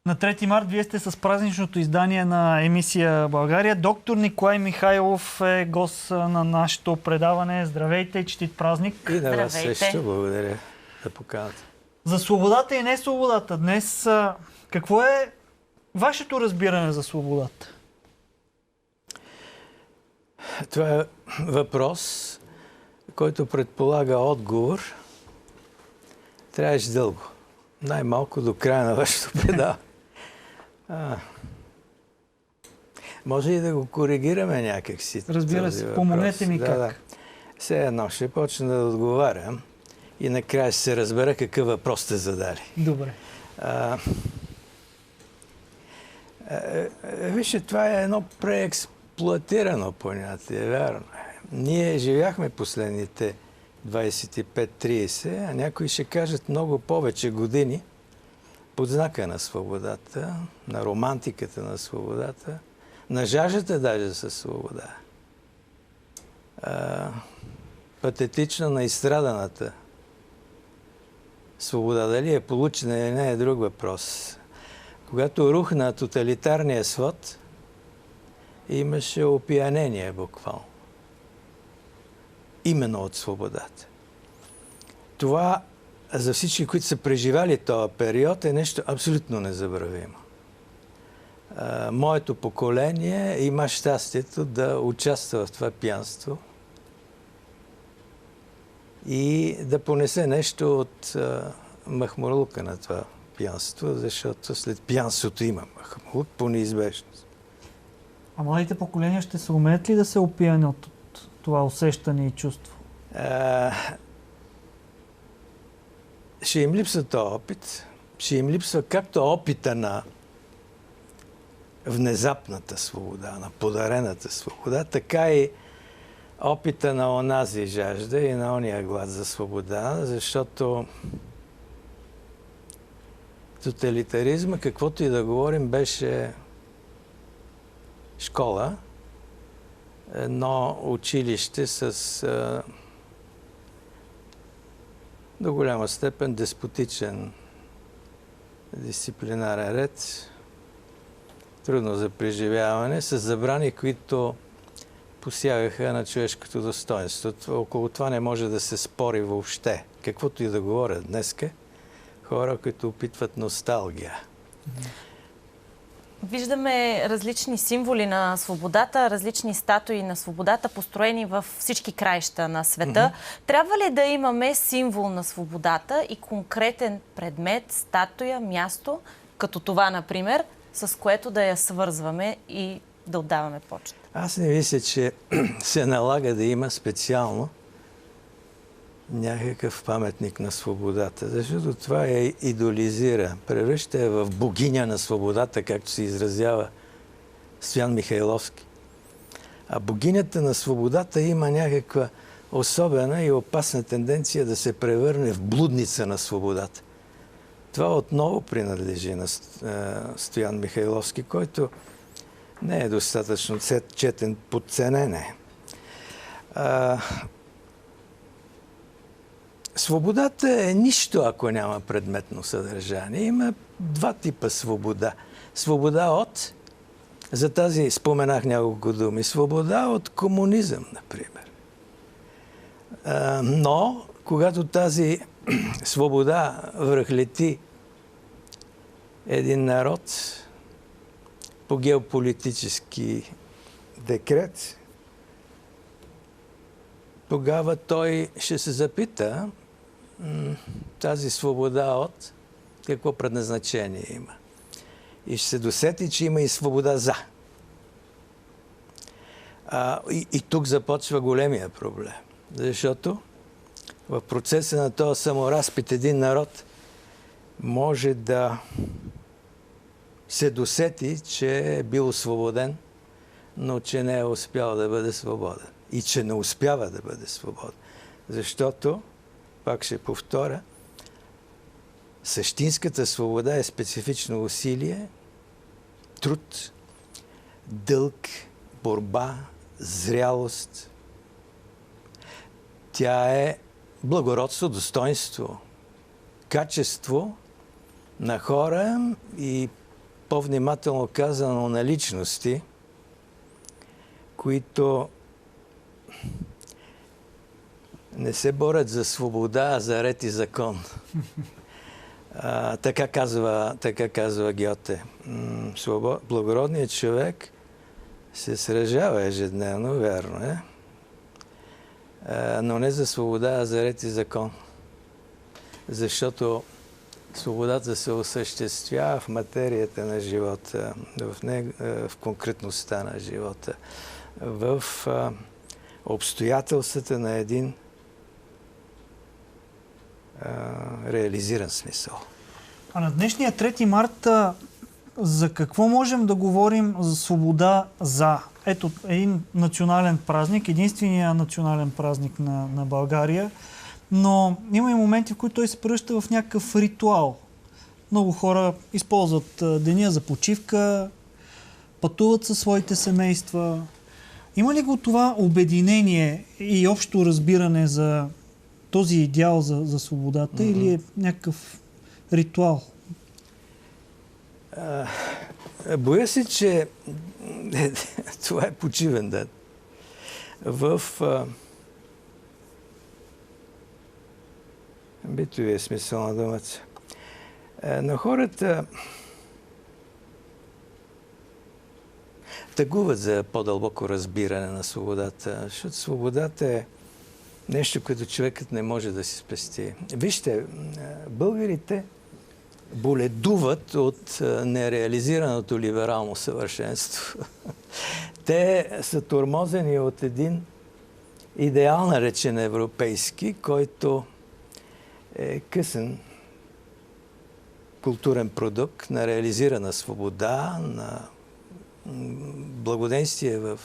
На 3 март вие сте с празничното издание на емисия България. Доктор Николай Михайлов е гост на нашето предаване. Здравейте, честит празник. И на вас също благодаря за поканата. За свободата и не свободата. Днес какво е вашето разбиране за свободата? Това е въпрос, който предполага отговор. Трябваше дълго. Най-малко до края на вашето предаване. Може и да го коригираме някакси. Разбира се, помогнете ми как. Да. Все едно ще почна да отговарям и накрая ще се разбера какъв въпрос сте задали. Добре. Вижте, това е едно преексплоатирано понятие, вярно. Ние живяхме последните 25-30, а някои ще кажат много повече години под знака на свободата, на романтиката на свободата, на жаждата даже със свобода. Патетично на изстраданата свобода. Дали е получена или не е друг въпрос. Когато рухна тоталитарния свод, имаше опиянение буквално. Именно от свободата. Това за всички, които са преживяли този период, е нещо абсолютно незабравимо. Моето поколение има щастието да участва в това пиянство и да понесе нещо от махмурлука на това пиянство, защото след пиянството има махмурлук по неизбежност. А младите поколения ще се умеят ли да се опиянят от това усещане и чувство? Ще им липсва този опит. Ще им липсва както опита на внезапната свобода, на подарената свобода, така и опита на онази жажда и на ония глад за свобода, защото тоталитаризма, каквото и да говорим, беше школа, едно училище с до голяма степен деспотичен дисциплинарен ред, трудно за преживяване, с забрани, които посягаха на човешкото достоинство. Около това не може да се спори въобще. Каквото и да говорят днеска, хора, които опитват носталгия. Виждаме различни символи на свободата, различни статуи на свободата, построени във всички краища на света. Трябва ли да имаме символ на свободата и конкретен предмет, статуя, място, като това, например, с което да я свързваме и да отдаваме почет? Аз не мисля, че се налага да има специално някакъв паметник на свободата, защото това я идолизира, превръща я в богиня на свободата, както се изразява Стоян Михайловски. А богинята на свободата има някаква особена и опасна тенденция да се превърне в блудница на свободата. Това отново принадлежи на Стоян Михайловски, който не е достатъчно четен, подценен е. Свободата е нищо, ако няма предметно съдържание. Има два типа свобода. Свобода от, за тази споменах няколко думи, свобода от комунизъм, например. Но, когато тази свобода връхлети един народ по геополитически декрет, тогава той ще се запита тази свобода от какво предназначение има. И ще се досети, че има и свобода за. И тук започва големия проблем. Защото в процеса на този саморазпит един народ може да се досети, че е бил освободен, но че не е успял да бъде свободен. И че не успява да бъде свободен. Защото, пак ще повторя, същинската свобода е специфично усилие, труд, дълг, борба, зрялост. Тя е благородство, достоинство, качество на хора и по-внимателно казано на личности, които не се борят за свобода, а за ред и закон. Така казва Гьоте. Благородният човек се сражава ежедневно, вярно е, но не за свобода, а за ред и закон. Защото свободата се осъществява в материята на живота, в конкретността на живота, в обстоятелствата на един реализиран смисъл. А на днешния 3 марта за какво можем да говорим за свобода за? Ето, един национален празник, единствения национален празник на България, но има и моменти, в които той се превръща в някакъв ритуал. Много хора използват деня за почивка, пътуват със своите семейства. Има ли го това обединение и общо разбиране за този идеал за свободата или е някакъв ритуал? Боя се, че това е почивен ден. В битовия смисъл на думата. Но хората тъгуват за по-дълбоко разбиране на свободата, защото свободата е нещо, което човекът не може да си спести. Вижте, българите боледуват от нереализираното либерално съвършенство. Те са тормозени от един идеал, наречен европейски, който е късен културен продукт на реализирана свобода, на благоденствие в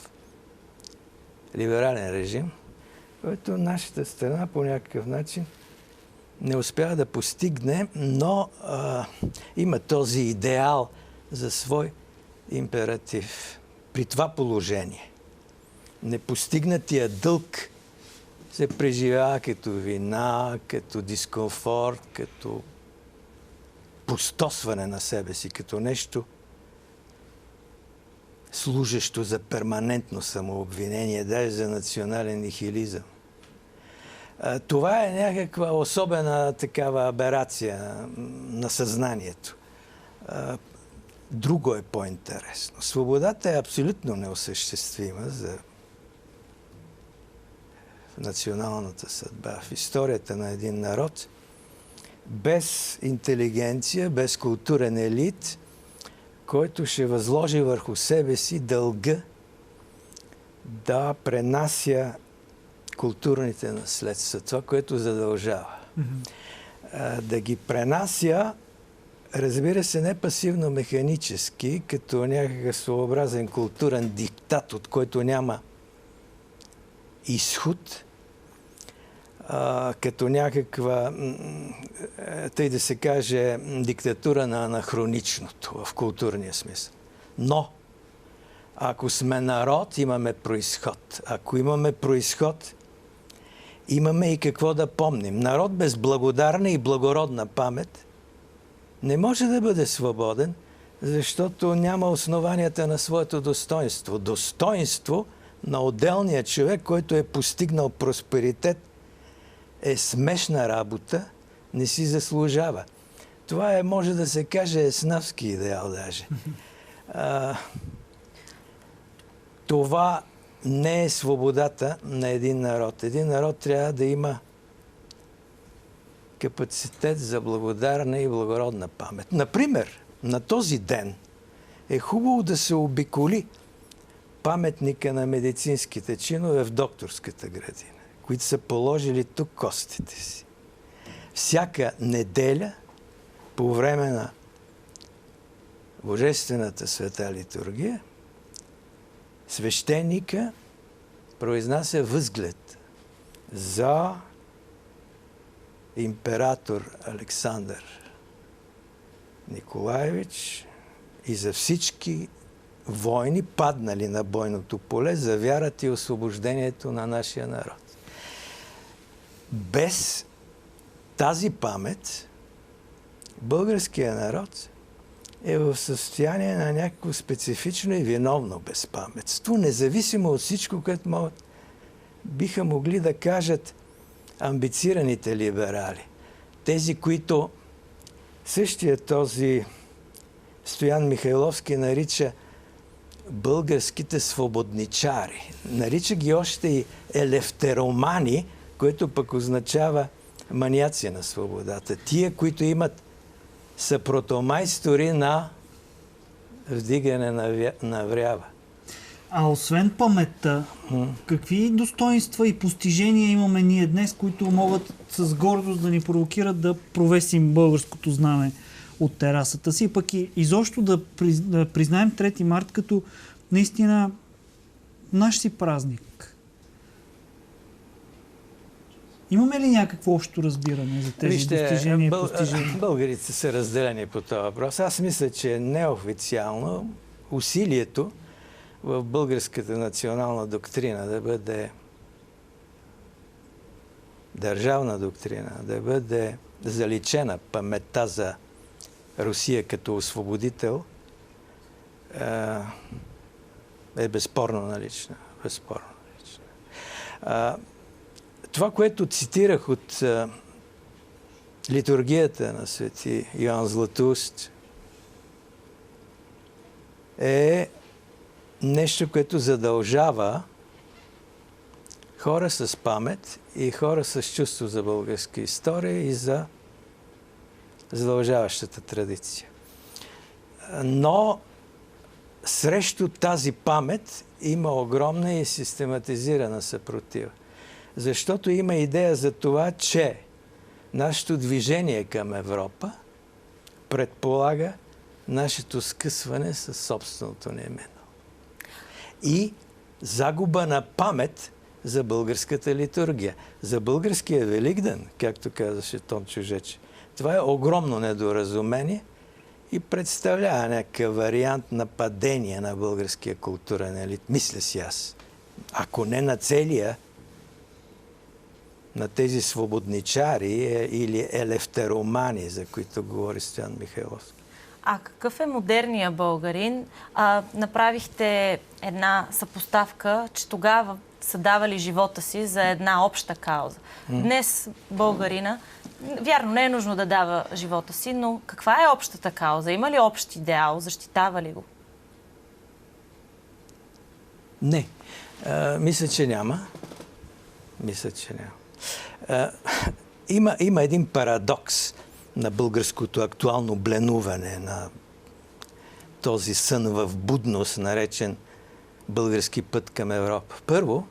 либерален режим, който нашата страна по някакъв начин не успява да постигне, но има този идеал за свой императив. При това положение непостигнатия дълг се преживява като вина, като дискомфорт, като пустосване на себе си, като нещо служещо за перманентно самообвинение, даже за национален нихилизъм. Това е някаква особена такава аберация на съзнанието. Друго е по-интересно. Свободата е абсолютно неосъществима за националната съдба, в историята на един народ, без интелигенция, без културен елит, който ще възложи върху себе си дълга да пренася културните наследства, това, което задължава. Да ги пренася, разбира се, не пасивно механически, като някакъв своеобразен културен диктат, от който няма изход, като някаква, тъй да се каже, диктатура на анахроничното в културния смисъл. Но, ако сме народ, имаме произход. Ако имаме произход, имаме и какво да помним. Народ без благодарна и благородна памет не може да бъде свободен, защото няма основанията на своето достоинство. Достоинство на отделния човек, който е постигнал просперитет, е смешна работа, не си заслужава. Това е, може да се каже, еснавски идеал даже. Това не е свободата на един народ. Един народ трябва да има капацитет за благодарна и благородна памет. Например, на този ден е хубаво да се обиколи паметника на медицинските чинове в докторската градина, които са положили тук костите си. Всяка неделя, по време на Божествената света литургия, свещеника произнася възглед за император Александър Николаевич и за всички войни, паднали на бойното поле, за вярата и освобождението на нашия народ. Без тази памет българския народ е в състояние на някакво специфично и виновно безпаметство, независимо от всичко, което биха могли да кажат амбицираните либерали. Тези, които същия този Стоян Михайловски нарича българските свободничари. Нарича ги още и елефтеромани, което пък означава маняци на свободата. Тия, които са протомайстори на вдигане на врява. А освен паметта, какви достоинства и постижения имаме ние днес, които могат с гордост да ни провокират да провесим българското знаме от терасата си, пък и изобщо да признаем 3 март като наистина наш си празник? Имаме ли някакво общо разбиране за тези достижения и постижения? Българите са разделени по този въпрос. Аз мисля, че неофициално усилието в българската национална доктрина да бъде държавна доктрина, да бъде заличена паметта за Русия като освободител, е безспорно налична. Безспорно налична. Това, което цитирах от литургията на свети Йоан Златоуст, е нещо, което задължава хора с памет и хора с чувство за българска история и за задължаващата традиция. Но срещу тази памет има огромна и систематизирана съпротива. Защото има идея за това, че нашето движение към Европа предполага нашето скъсване със собственото ни минало. И загуба на памет за българската литургия. За българския Великден, както казаше Тончо Жече. Това е огромно недоразумение и представлява някакъв вариант на падение на българския културен елит. Мисля си аз. Ако не на целия, на тези свободничари или елефтеромани, за които говори Стоян Михайловски. А какъв е модерният българин? Направихте една съпоставка, че тогава са давали живота си за една обща кауза. Днес българина, вярно, не е нужно да дава живота си, но каква е общата кауза? Има ли общ идеал? Защитава ли го? Не. Мисля, че няма. Мисля, че няма. Има един парадокс на българското актуално бленуване, на този сън в будност, наречен български път към Европа. Първо,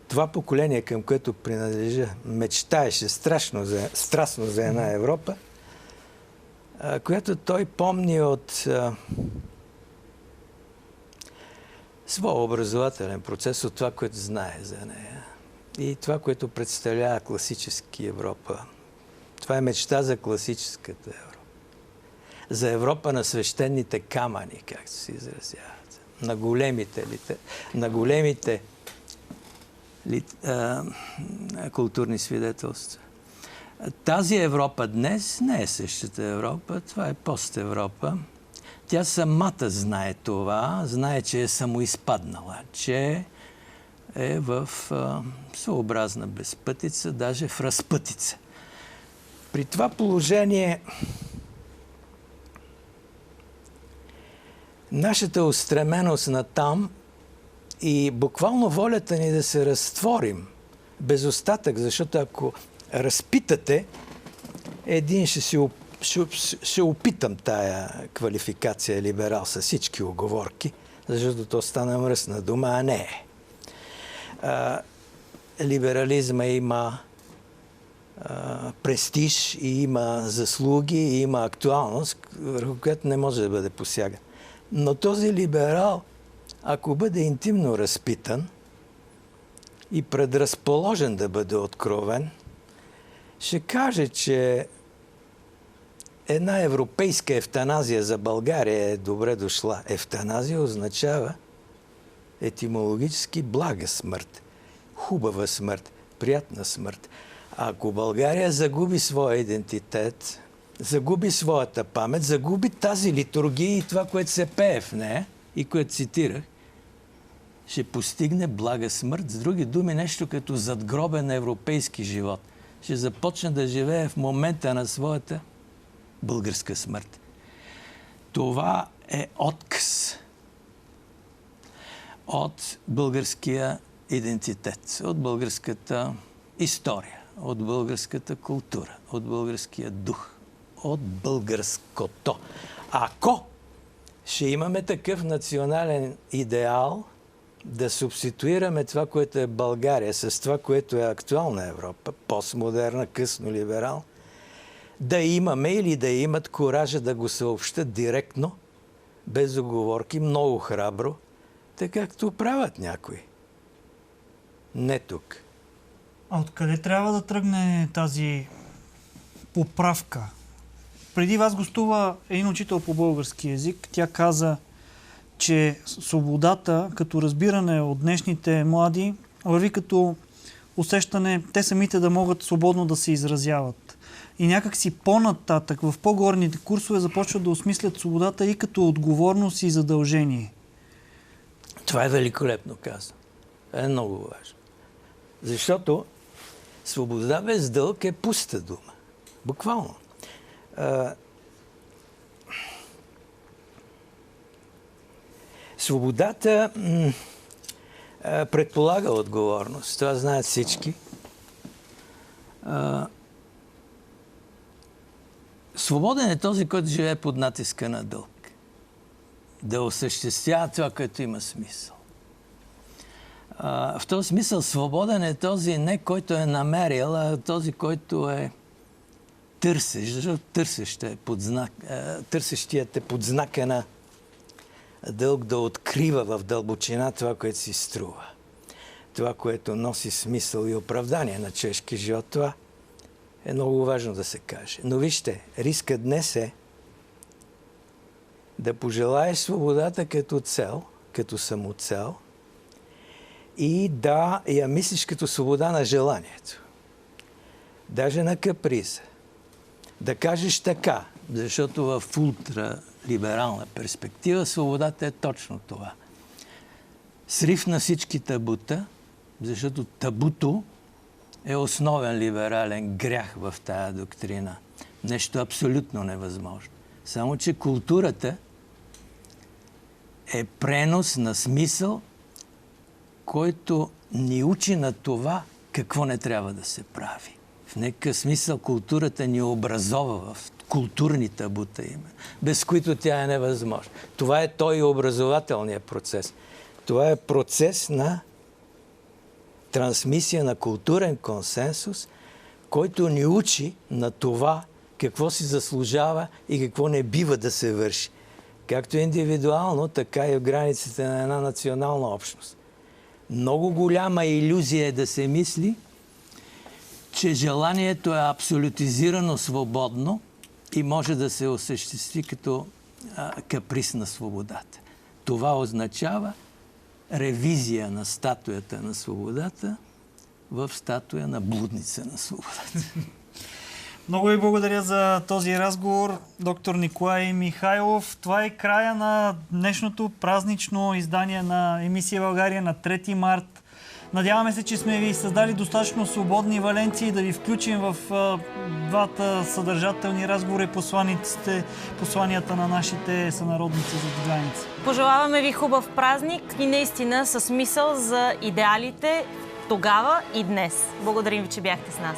това поколение, към което принадлежа, мечтаеше страстно за една Европа, която той помни от своя образователен процес, от това, което знае за нея. И това, което представлява класически Европа. Това е мечта за класическата Европа. За Европа на свещените камъни, както се изразяват. На големите културни свидетелства. Тази Европа днес не е същата Европа. Това е пост-Европа. Тя самата знае това. Знае, че е самоизпаднала. Че е в своеобразна безпътица, даже в разпътица. При това положение нашата устременост натам и буквално волята ни да се разтворим без остатък, защото ако разпитате, един ще опитам тая квалификация либерал с всички оговорки, защото то стана мръсна дума, а не е. Либерализма има престиж, и има заслуги, и има актуалност, върху която не може да бъде посяган. Но този либерал, ако бъде интимно разпитан и предразположен да бъде откровен, ще каже, че една европейска евтаназия за България е добре дошла. Евтаназия означава етимологически блага смърт, хубава смърт, приятна смърт. Ако България загуби своя идентитет, загуби своята памет, загуби тази литургия и това, което се пее в нея и което цитирах, ще постигне блага смърт. С други думи, нещо като задгробен европейски живот. Ще започне да живее в момента на своята българска смърт. Това е отказ от българския идентитет, от българската история, от българската култура, от българския дух, от българското. Ако ще имаме такъв национален идеал, да субституираме това, което е България, с това, което е актуална Европа, постмодерна, късно либерал, да имаме или да имат коража да го съобщат директно, без оговорки, много храбро, така както правят някои. Не тук. А откъде трябва да тръгне тази поправка? Преди вас гостува един учител по български език. Тя каза, че свободата, като разбиране от днешните млади, върви като усещане те самите да могат свободно да се изразяват. И някак си по-нататък, в по-горните курсове започват да осмислят свободата и като отговорност и задължение. Това е великолепно казано. Това е много важно. Защото свобода без дълг е пуста дума. Буквално. Свободата предполага отговорност. Това знаят всички. Свободен е този, който живее под натиска на дълг. Да осъществява това, което има смисъл. В този смисъл свободен е този не, който е намерил, а този, който е търсещ. Защото търсещият е под знака на дълг да открива в дълбочина това, което си струва. Това, което носи смисъл и оправдание на човешки живот. Това е много важно да се каже. Но вижте, рискът днес е да пожелаеш свободата като цел, като самоцел и да я мислиш като свобода на желанието. Даже на каприза. Да кажеш така, защото в ултралиберална перспектива свободата е точно това. Срив на всички табута, защото табуто е основен либерален грях в тая доктрина. Нещо абсолютно невъзможно. Само, че културата е пренос на смисъл, който ни учи на това какво не трябва да се прави. В някакъв смисъл културата ни образова в културни табута има, без които тя е невъзможна. Това е той и образователният процес. Това е процес на трансмисия на културен консенсус, който ни учи на това какво си заслужава и какво не бива да се върши. Както индивидуално, така и в границите на една национална общност. Много голяма илюзия е да се мисли, че желанието е абсолютизирано свободно и може да се осъществи като каприз на свободата. Това означава ревизия на статуята на свободата в статуя на блудница на свободата. Много ви благодаря за този разговор, доктор Николай Михайлов. Това е края на днешното празнично издание на емисия България на 3 март. Надяваме се, че сме ви създали достатъчно свободни валенции да ви включим в двата съдържателни разговори посланията на нашите сънародници за граница. Пожелаваме ви хубав празник и наистина със смисъл за идеалите тогава и днес. Благодарим ви, че бяхте с нас.